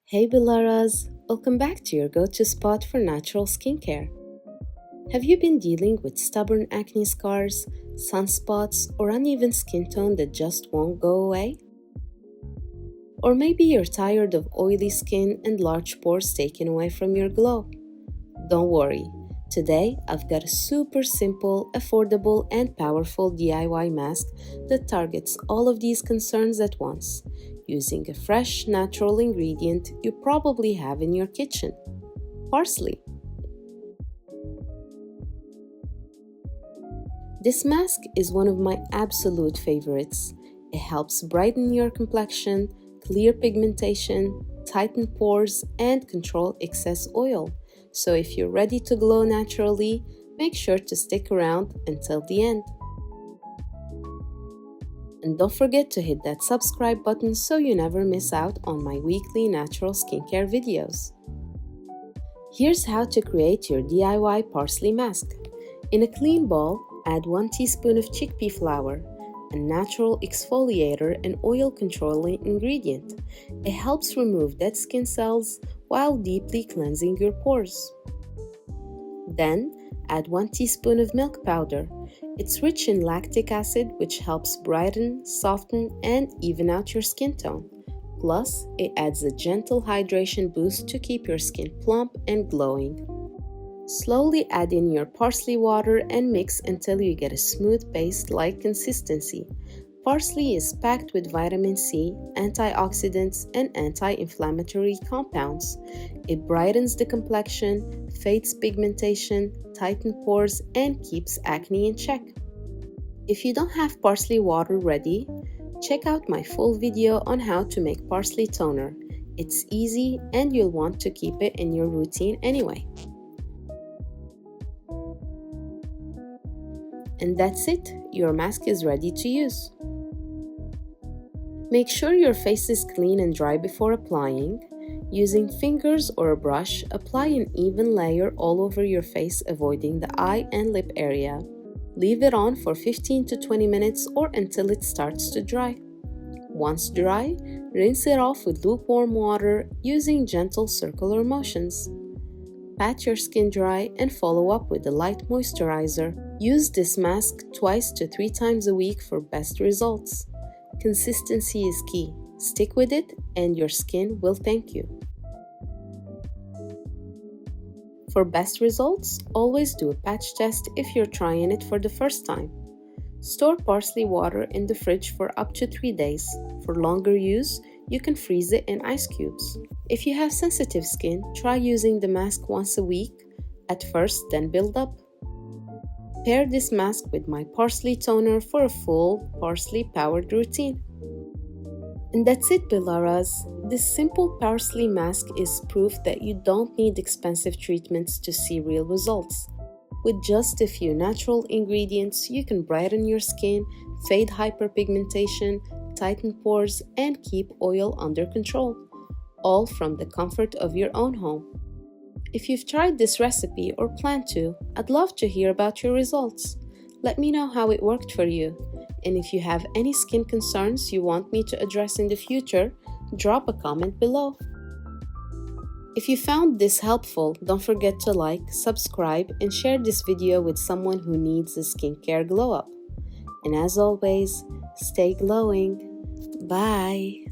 Hey Bilaras, welcome back to your go-to spot for natural skincare. Have you been dealing with stubborn acne scars, sunspots, or uneven skin tone that just won't go away? Or maybe you're tired of oily skin and large pores taken away from your glow? Don't worry, today I've got a super simple, affordable, and powerful DIY mask that targets all of these concerns at once, using a fresh, natural ingredient you probably have in your kitchen: parsley. This mask is one of my absolute favorites. It helps brighten your complexion, clear pigmentation, tighten pores, and control excess oil. So if you're ready to glow naturally, make sure to stick around until the end. And don't forget to hit that subscribe button so you never miss out on my weekly natural skincare videos. Here's how to create your DIY parsley mask. In a clean bowl, add 1 teaspoon of chickpea flour, a natural exfoliator and oil controlling ingredient. It helps remove dead skin cells while deeply cleansing your pores. Then, add 1 teaspoon of milk powder. It's rich in lactic acid, which helps brighten, soften, and even out your skin tone. Plus, it adds a gentle hydration boost to keep your skin plump and glowing. Slowly add in your parsley water and mix until you get a smooth paste-like consistency. Parsley is packed with vitamin C, antioxidants, and anti-inflammatory compounds. It brightens the complexion, fades pigmentation, tightens pores, and keeps acne in check. If you don't have parsley water ready, check out my full video on how to make parsley toner. It's easy and you'll want to keep it in your routine anyway. And that's it, your mask is ready to use. Make sure your face is clean and dry before applying. Using fingers or a brush, apply an even layer all over your face, avoiding the eye and lip area. Leave it on for 15 to 20 minutes or until it starts to dry. Once dry, rinse it off with lukewarm water using gentle circular motions. Pat your skin dry and follow up with a light moisturizer. Use this mask 2 to 3 times a week for best results. Consistency is key. Stick with it and your skin will thank you. For best results, always do a patch test if you're trying it for the first time. Store parsley water in the fridge for up to 3 days. For longer use, you can freeze it in ice cubes. If you have sensitive skin, try using the mask once a week at first, then build up. Pair this mask with my parsley toner for a full parsley-powered routine. And that's it, Bilaras. This simple parsley mask is proof that you don't need expensive treatments to see real results. With just a few natural ingredients, you can brighten your skin, fade hyperpigmentation, tighten pores, and keep oil under control, all from the comfort of your own home. If you've tried this recipe or plan to, I'd love to hear about your results. Let me know how it worked for you. And if you have any skin concerns you want me to address in the future, drop a comment below. If you found this helpful, don't forget to like, subscribe, and share this video with someone who needs a skincare glow up. And as always, stay glowing. Bye!